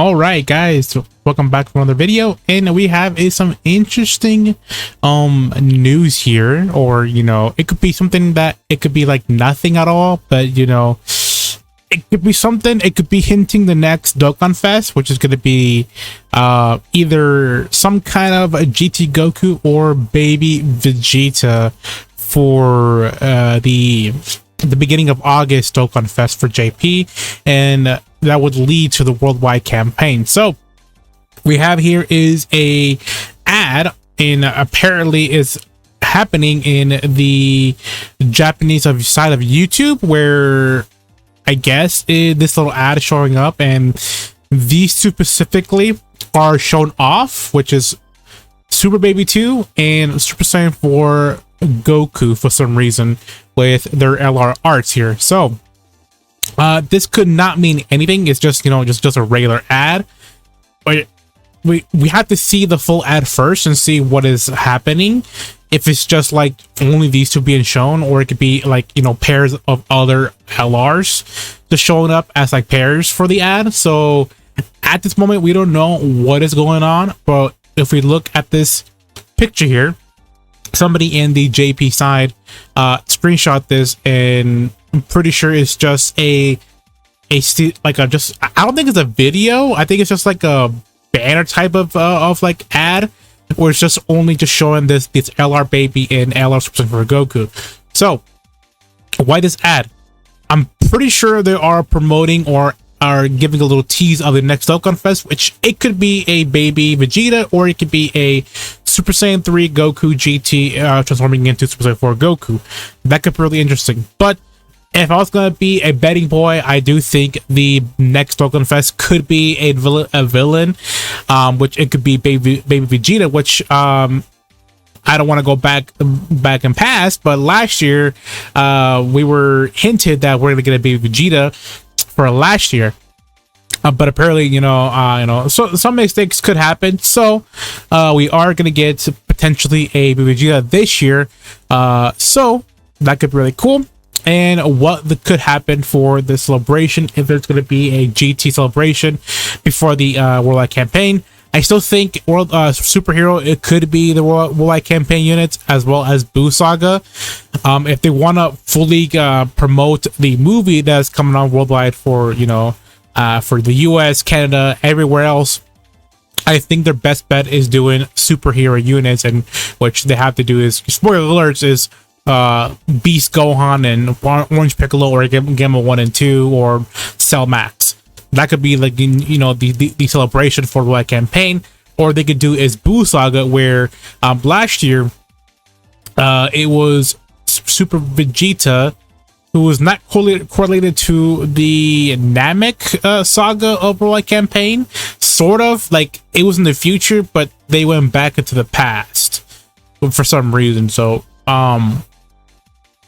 All right, guys, welcome back for another video, and we have some interesting news here, or it could be something that it could be like nothing at all, but it could be something. It could be hinting the next Dokkan Fest, which is going to be either some kind of a GT Goku or Baby Vegeta for the beginning of August Dokkan Fest for JP, and that would lead to the worldwide campaign. So we have here is a ad, and apparently is happening in the Japanese side of YouTube, where I guess this little ad is showing up, and these two specifically are shown off, which is Super Baby 2 and Super Saiyan 4 Goku for some reason with their LR arts here. So this could not mean anything. It's just just a regular ad, but we have to see the full ad first and see what is happening, if it's just like only these two being shown, or it could be like pairs of other LRs just showing up as like pairs for the ad. So at this moment we don't know what is going on, but if we look at this picture here, somebody in the JP side screenshot this, and I'm pretty sure it's just I don't think it's a video. I think it's just like a banner type of like ad, where it's just only just showing this LR Baby and LR Super Saiyan for Goku. So why this ad? I'm pretty sure they are promoting or are giving a little tease of the next Dokkan Fest, which it could be a Baby Vegeta, or it could be a Super Saiyan 3 Goku GT transforming into Super Saiyan 4 Goku. That could be really interesting. But if I was going to be a betting boy, I do think the next Dokkan Fest could be a villain, which it could be Baby Vegeta, which I don't want to go back and past, but last year we were hinted that we're going to get a Baby Vegeta for last year, but apparently so some mistakes could happen. So we are going to get potentially a Baby Vegeta this year, so that could be really cool. And what could happen for the celebration, if there's going to be a GT celebration before the worldwide campaign. I still think world superhero, it could be the worldwide campaign units as well as Boo Saga. If they want to fully promote the movie that's coming on worldwide for for the US, Canada, everywhere else, I think their best bet is doing superhero units, and which they have to do is, spoiler alerts, is Beast Gohan and Orange Piccolo, or Gamma 1 and 2, or Cell Max. That could be like the celebration for the campaign. Or they could do is Boo Saga, where last year it was Super Vegeta, who was not correlated to the Namek saga of World campaign. Sort of like it was in the future, but they went back into the past for some reason. So I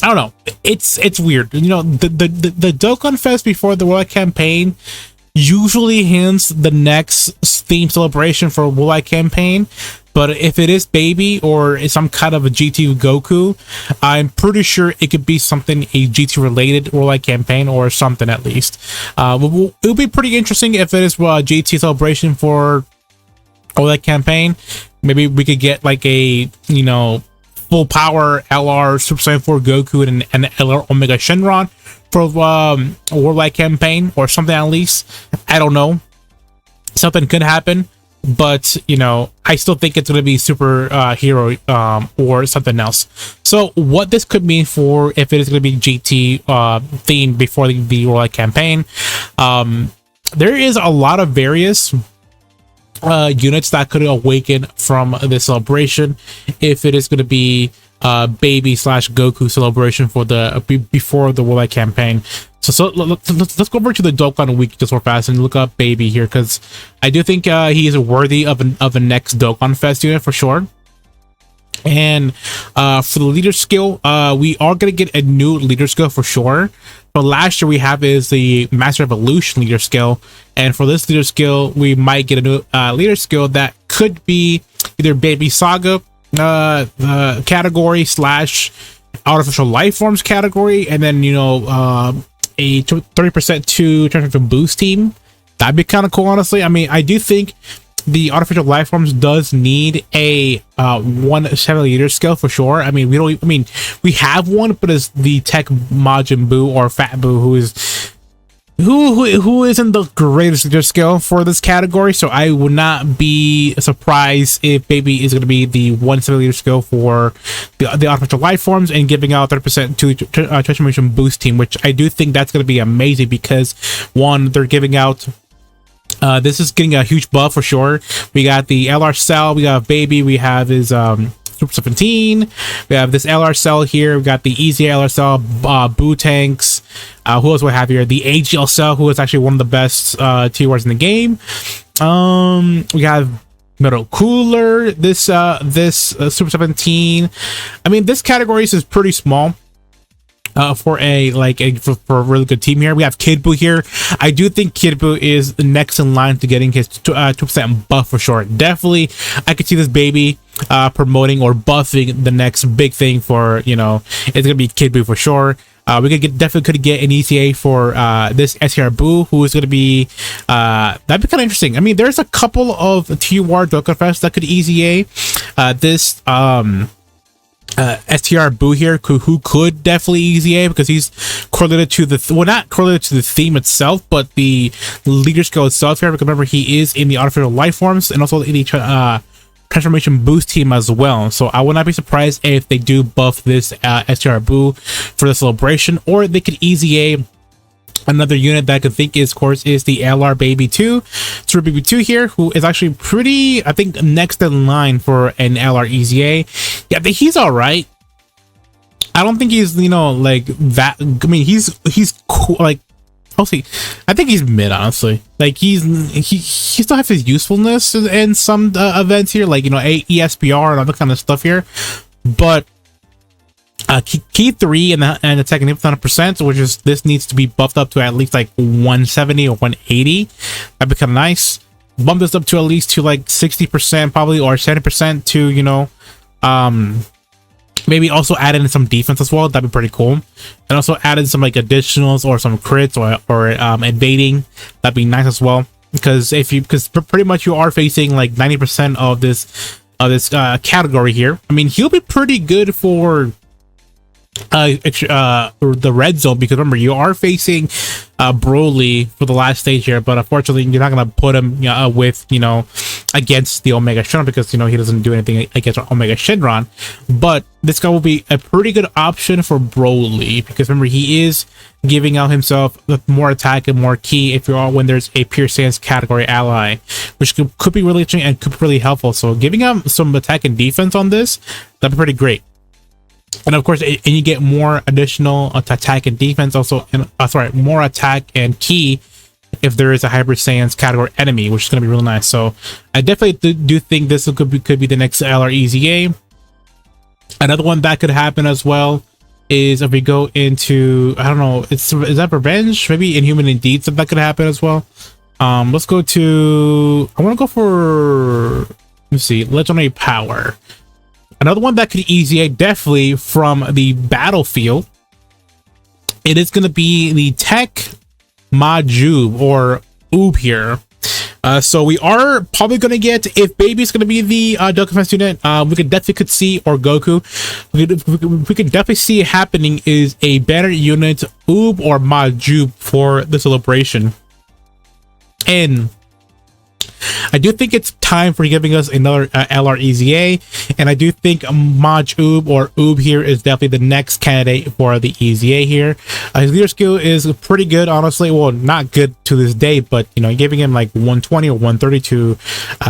don't know. It's weird. The Dokkan Fest before the World campaign usually hints the next theme celebration for World campaign. But if it is Baby or some kind of a GT Goku, I'm pretty sure it could be something a GT related World campaign, or something at least. It would be pretty interesting if it is a GT celebration for World campaign. Maybe we could get like a full power LR Super Saiyan 4 Goku and LR Omega Shenron for a worldwide campaign, or something at least. I don't know. Something could happen, but I still think it's going to be super hero or something else. So what this could mean for if it is going to be GT themed before the worldwide campaign, there is a lot of various units that could awaken from this celebration, if it is going to be Baby / Goku celebration for the before the worldwide campaign. So let's go over to the Dokkan Wiki just real fast and look up Baby here, because I do think he is worthy of a next Dokkan Fest unit for sure. And for the leader skill, we are going to get a new leader skill for sure. But last year we have is the Master Evolution leader skill, and for this leader skill we might get a new leader skill that could be either Baby Saga category / artificial life forms category, and then a 30% to turn from boost team That'd be kind of cool, honestly. I mean, I do think the artificial life forms does need a 1/7 scale for sure. I mean, we have one, but it's the Tech Majin Buu or Fat Buu, who isn't the greatest leader scale for this category. So I would not be surprised if Baby is going to be the 1/7 scale for the artificial life forms and giving out 30% to transformation boost team, which I do think that's going to be amazing because one, they're giving out this is getting a huge buff for sure. We got the LR Cell, we got Baby, we have his Super 17, we have this LR Cell here, we got the Easy LR Cell, Boo Tanks, who else we have here? The AGL Cell, who is actually one of the best T-Wars in the game. We have Metal Cooler, this Super 17. I mean, this category is pretty small. For a really good team here. We have Kid Buu here. I do think Kid Buu is next in line to getting his 2% buff for sure. Definitely, I could see this Baby promoting or buffing the next big thing for, you know, it's gonna be Kid Buu for sure. We definitely could get an ECA for this SCR Buu, who is going to be that'd be kind of interesting. I mean, there's a couple of T-War DOKKANFEST that could ECA this STR Buu here, who could definitely EZA because he's correlated to the well, not correlated to the theme itself, but the leader skill itself here. Because remember, he is in the artificial life forms and also in the transformation boost team as well. So I would not be surprised if they do buff this STR Buu for the celebration, or they could EZA another unit that I could think is, of course, is the LR Baby 2, Super Baby 2 here, who is actually pretty, I think, next in line for an LR EZA. Yeah, but he's all right. I don't think he's, you know, like that. I mean, he's cool. Like, I'll see. I think he's mid, honestly. Like, he still has his usefulness in some events here, like, you know, ESPR and other kind of stuff here, but key 3 and the attack and 100%, which is this needs to be buffed up to at least like 170 or 180. That'd be kind of nice. Bump this up to at least to like 60% probably, or 70% to, you know, maybe also add in some defense as well. That'd be pretty cool. And also add in some like additionals or some crits or invading. That'd be nice as well, because because pretty much you are facing like 90% of this category here. I mean, he'll be pretty good for the red zone, because remember, you are facing Broly for the last stage here, but unfortunately you're not gonna put him with, you know, against the Omega Shenron, because, you know, he doesn't do anything against Omega Shenron. But this guy will be a pretty good option for Broly, because remember, he is giving out himself with more attack and more key if you're when there's a Pure Sans category ally, which could be really interesting and could be really helpful. So giving him some attack and defense on this, that'd be pretty great. And of course, and you get more additional attack and defense also, and more attack and key if there is a Hybrid Saiyans category enemy, which is going to be really nice. So I definitely do think this could be the next LR EZA. Another one that could happen as well is if we go into, I don't know, is that Revenge? Maybe Inhuman Indeed, so that could happen as well. Let's go to, I want to go for, let's see, Legendary Power. Another one that could EZA definitely from the battlefield, it is going to be the Tech Majub or Oob here. So we are probably going to get, if Baby is going to be the DOKKANFEST unit, we could see, or Goku, we could definitely see it happening is a banner unit Oob or Majub for the celebration. And I do think it's time for giving us another LR EZA, and I do think Maj Oob or Oob here is definitely the next candidate for the EZA here. His leader skill is pretty good, honestly. Well, not good to this day, but, you know, giving him like 120 or 130 to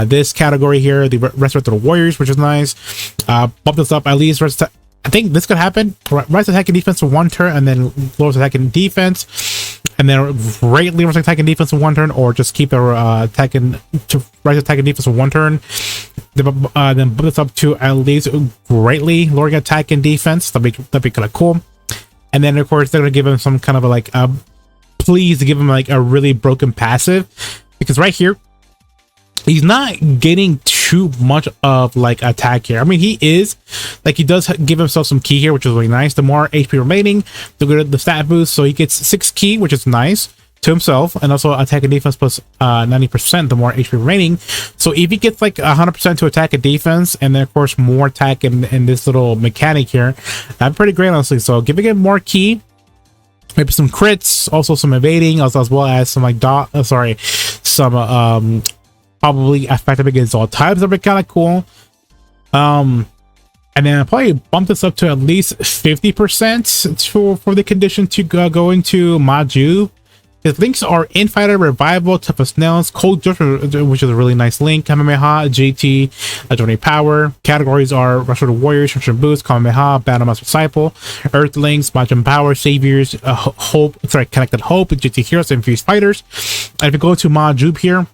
this category here, the Resurrected Warriors, which is nice. Bump this up at least. I think this could happen. Rise attack and defense for 1 turn, and then lowers attack and defense, and then greatly rise attack and defense for 1 turn, or just keep their attack and to rise attack and defense for 1 turn. Then bump this up to at least greatly lowering attack and defense. That'd be kind of cool. And then of course they're gonna give him some kind of like please give him like a really broken passive, because right here he's not getting too much of like attack here. I mean, he does give himself some key here, which is really nice. The more HP remaining, the good the stat boost, so he gets 6 key, which is nice. to himself, and also attack and defense plus 90%, the more HP remaining. So if he gets like 100% to attack and defense, and then of course more attack in this little mechanic here, that's pretty great, honestly. So giving it more key, maybe some crits, also some evading, as well as some like some probably effective against all types. That'd be kind of cool. And then I'll probably bump this up to at least 50% for the condition to go into Maju. His links are Infighter, Revival, Tough as Nails, Cold Judgment, which is a really nice link, Kamehameha, GT, Legendary Power. Categories are Rush Warriors, Rush Boost, Kamehameha, Battle Master Disciple, Earthlings, Majin Power, Saviors, Connected Hope, GT Heroes, Infused Fighters. And if you go to Maju here,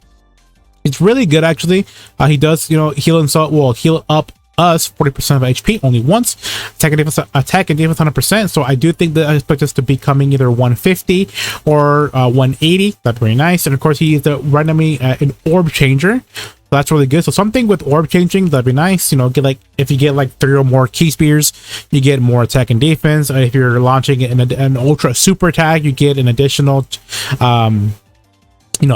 it's really good actually. He does, heal himself, heal up us 40% of HP only once. Attack and defense 100%. So I do think that I expect this to be coming either 150 or 180. That's very nice. And of course, he is the randomly an orb changer. So that's really good. So something with orb changing, that'd be nice. If you get like 3 or more key spears, you get more attack and defense. If you're launching an ultra super attack, you get an additional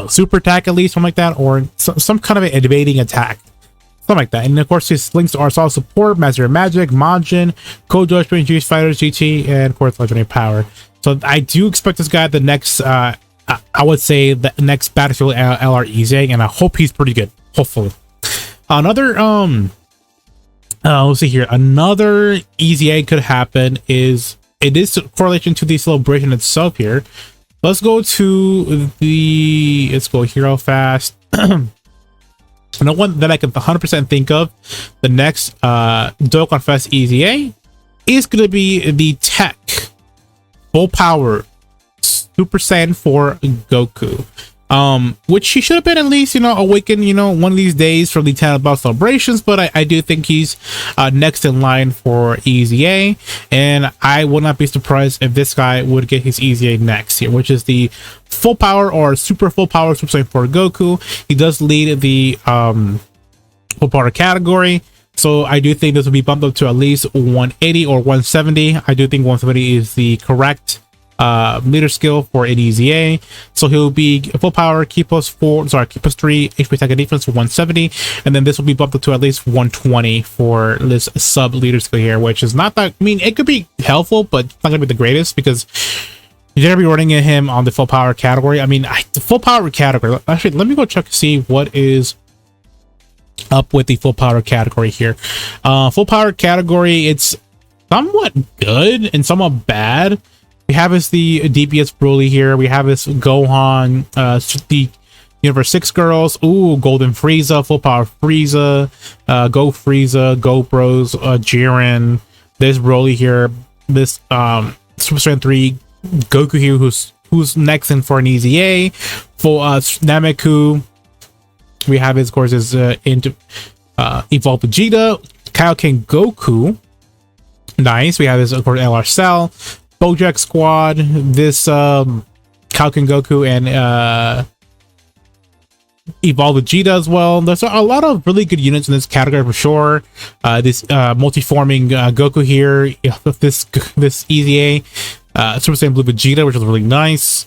super attack at least, something like that, or some kind of an evading attack. Something like that. And of course, his links are all support, Master of Magic, Majin, Cold Judgment, Juice Fighters, GT, and of course, Legendary Power. So I do expect this guy the next, I would say, the next Battlefield LR Easy, and I hope he's pretty good. Hopefully. Another, let's see here. Another Easy egg could happen is, it is correlation to the celebration itself here. Let's go to let's go Hero Fast. No one that I can 100% think of, the next DOKKANFEST EZA is going to be the Tech Full Power Super Saiyan 4 Goku. Which he should have been at least, awakened, one of these days for the 10 about celebrations, but I do think he's next in line for EZA, and I would not be surprised if this guy would get his EZA next here, which is the full power or super full power Super Saiyan 4 Goku. He does lead the full power category, so I do think this will be bumped up to at least 180 or 170. I do think 170 is the correct leader skill for an EZA. So he'll be full power, key plus 3 HP attack and defense for 170, and then this will be bumped up to at least 120 for this sub leader skill here, which is not that, it could be helpful, but it's not gonna be the greatest because you're gonna be running him on the full power category. The full power category, actually, let me go check to see what is up with the full power category here. Full power category, it's somewhat good and somewhat bad. We have the DPS Broly here. We have this Gohan, the Universe 6 girls. Ooh, Golden Frieza, full power Frieza, Go Frieza, Go Bros, Jiren. This Broly here. This Super Saiyan 3 Goku here, who's next in for an EZA. For Nameku, we have his courses into Evolved Vegeta, Kaioken Goku. Nice. We have this, of course, LR Cell, Bojack Squad, this Kaioken Goku, and Evolved Vegeta as well. There's a lot of really good units in this category for sure. This multi-forming Goku here, this EZA, Super Saiyan Blue Vegeta, which is really nice.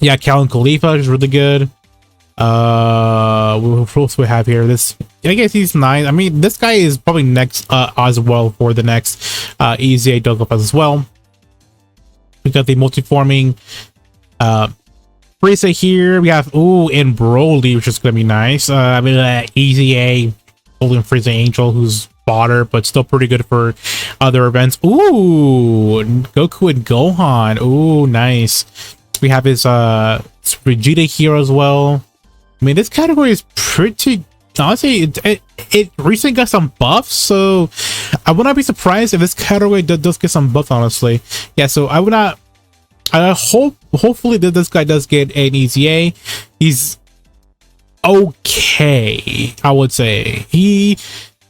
Yeah, Calvin Khalifa is really good. What else we have here? This, I guess he's nice. This guy is probably next as well for the next EZA Dokkanfest as well. We got the multi-forming Frieza here. We have and Broly, which is gonna be nice. EZA Golden Frieza Angel, who's fodder, but still pretty good for other events. Ooh, Goku and Gohan. Ooh, nice. We have his Vegeta here as well. This category is pretty, honestly, it recently got some buffs, so I would not be surprised if this category does get some buffs, honestly. Yeah, so I hopefully that this guy does get an EZA. He's okay, I would say. He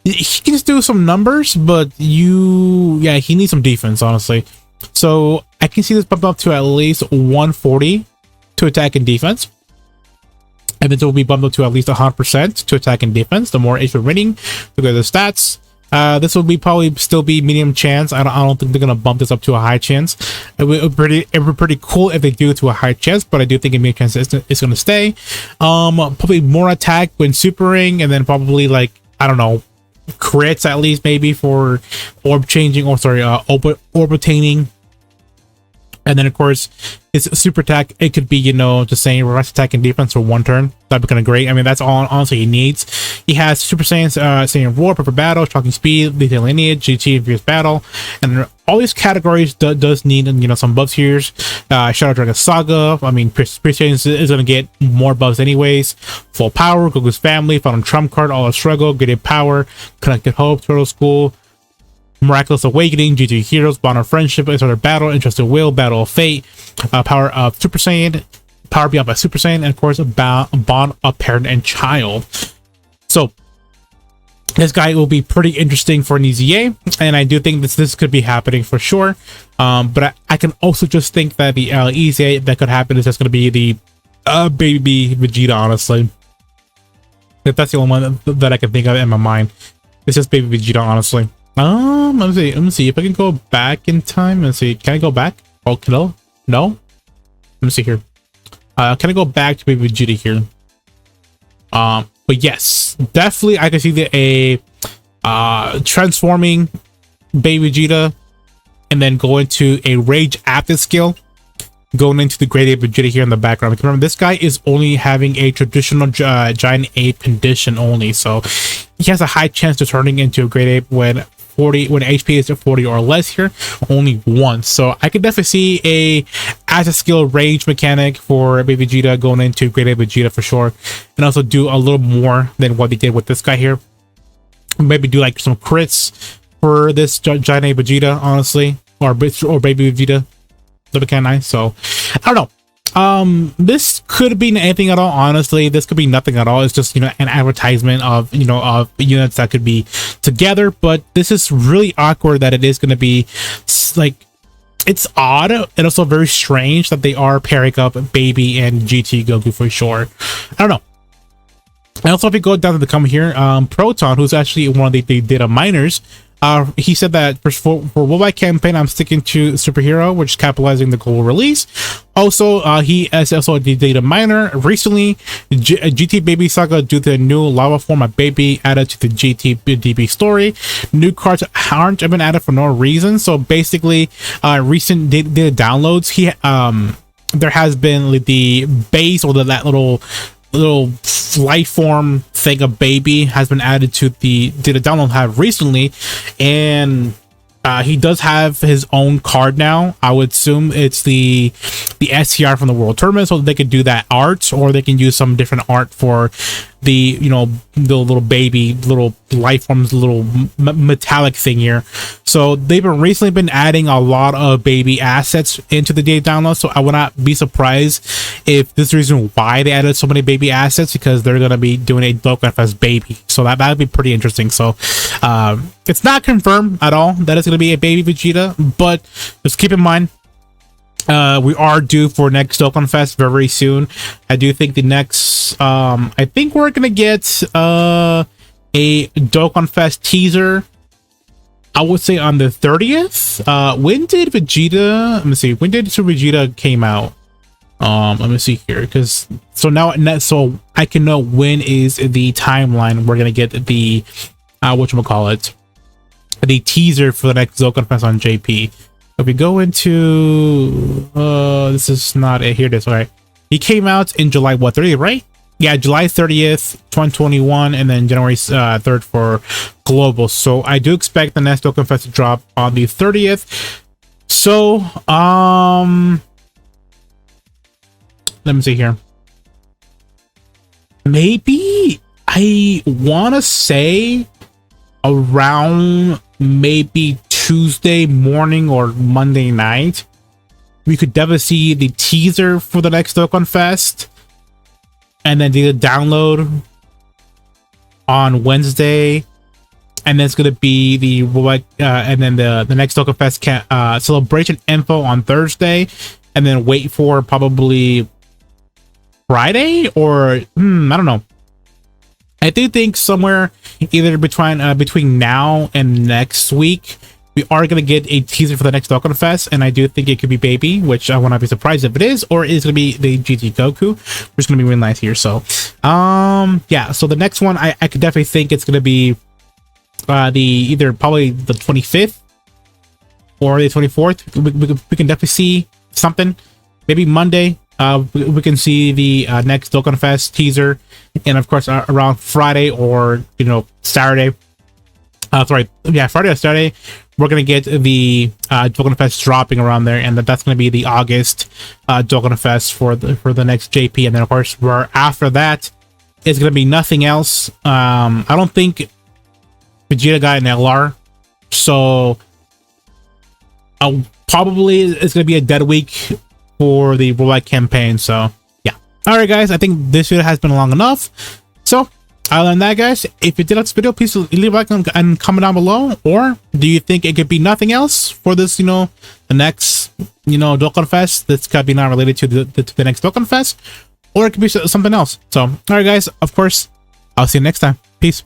can just do some numbers, but he needs some defense, honestly. So I can see this bump up to at least 140 to attack and defense. And then it will be bumped up to at least 100% to attack and defense. The more HP rating, look at the stats. This would be probably still be medium chance. I don't think they're gonna bump this up to a high chance. It would be pretty cool if they do it to a high chance, but I do think a medium chance is gonna stay. Probably more attack when supering, and then probably like, I don't know, crits at least maybe for orb changing, or sorry, orbitating. And then of course, it's super attack. It could be, you know, just saying reverse attack and defense for one turn. That'd be kind of great. I mean, that's all honestly he needs. He has Super Saiyan, Saiyan Roar, Perfect Battle, Shocking Speed, Lethal Lineage, GT, Fierce Battle, and all these categories does need, you know, some buffs here. Shadow Dragon Saga. I mean, Saiyan is gonna get more buffs anyways. Full Power, Goku's Family, Final Trump Card, All Out Struggle, Graded Power, Connected Hope, Turtle School, Miraculous Awakening, GT Heroes, Bond of Friendship, Insider Battle, Interested Will, Battle of Fate, Power of Super Saiyan, Power Beyond by Super Saiyan, and of course, Bond of Parent and Child. So, this guy will be pretty interesting for an EZA, and I do think this could be happening for sure. But I can also just think that the EZA that could happen is just going to be the baby Vegeta, honestly. If that's the only one that I can think of in my mind. It's just baby Vegeta, honestly. Let me see if I can go back in time. Let's see. Can I go back? Oh, no. Let me see here. Can I go back to Baby Vegeta here? But yes, definitely I can see transforming Baby Vegeta and then go into a Rage Active skill, going into the Great Ape Vegeta here in the background. Because remember, this guy is only having a traditional Giant Ape condition only, so he has a high chance of turning into a Great Ape when HP is at 40 or less here, only once. So I could definitely see as a skill rage mechanic for Baby Vegeta going into Great Ape Vegeta for sure, and also do a little more than what they did with this guy here. Maybe do like some crits for this Giant Ape Vegeta, honestly, or Baby Vegeta. That'd be kind of nice. So I don't know. This could be anything at all, honestly. This could be nothing at all. It's just, you know, an advertisement of, you know, of units that could be together. But this is really awkward that it is going to be like, it's odd and also very strange that they are pairing up Baby and GT Goku for sure. I don't know. And also, if you go down to the comment here, Proton, who's actually one of the data miners, he said that for Worldwide Campaign, I'm sticking to Superhero, which is capitalizing the global release. Also, he is also a data miner. Recently, GT Baby Saga due to the new lava form of Baby added to the GT DB story. New cards aren't been added for no reason. So basically, recent data downloads, there has been the base or that little life form thing of Baby has been added to the data download have recently, and he does have his own card now. I would assume it's the SCR from the World Tournament, so they could do that art, or they can use some different art for the, you know, the little baby, little life forms, little metallic thing here. So they've recently been adding a lot of Baby assets into the data download, so I would not be surprised if this is the reason why they added so many Baby assets, because they're going to be doing a DOKKANFEST Baby, so that would be pretty interesting. So it's not confirmed at all that it's going to be a Baby Vegeta, but just keep in mind, we are due for next DOKKANFEST very soon. I do think the next I think we're gonna get a DOKKANFEST teaser, I would say on the 30th. When did Vegeta, let me see, when did Super Vegeta came out? Let me see here, because so now so I can know when is the timeline we're gonna get the whatchamacallit, the teaser for the next DOKKANFEST on JP. If we go into this is not it, here it is. All right, he came out in July 30th, right? Yeah, July 30th 2021, and then January 3rd for global. So I do expect the next DOKKANFEST to drop on the 30th. So let me see here, maybe I want to say around maybe Tuesday morning or Monday night, we could definitely see the teaser for the next DOKKANFEST, and then do the download on Wednesday, and then it's gonna be the and then the next DOKKANFEST celebration info on Thursday, and then wait for probably Friday or I don't know. I do think somewhere either between now and next week, we are going to get a teaser for the next Dokkan Fest, and I do think it could be Baby, which I will not be surprised if it is, or it's going to be the GT Goku, which is going to be really nice here. So, yeah, so the next one, I could definitely think it's going to be either probably the 25th or the 24th. We can definitely see something. Maybe Monday, we can see the next Dokkan Fest teaser, and of course around Friday or Saturday. Sorry, yeah, Friday or Saturday, we're gonna get the Dokkan Fest dropping around there, and that's gonna be the August Dokkan Fest for the next JP, and then of course after that it's gonna be nothing else. I don't think Vegeta got an LR, so probably it's gonna be a dead week for the worldwide campaign. So yeah, all right, guys, I think this video has been long enough. So other than that, guys, if you did like this video, please leave a like and comment down below. Or do you think it could be nothing else for this, the next, Dokkan Fest that's gotta be not related to the next Dokkan Fest, or it could be something else. So, all right, guys, of course, I'll see you next time. Peace.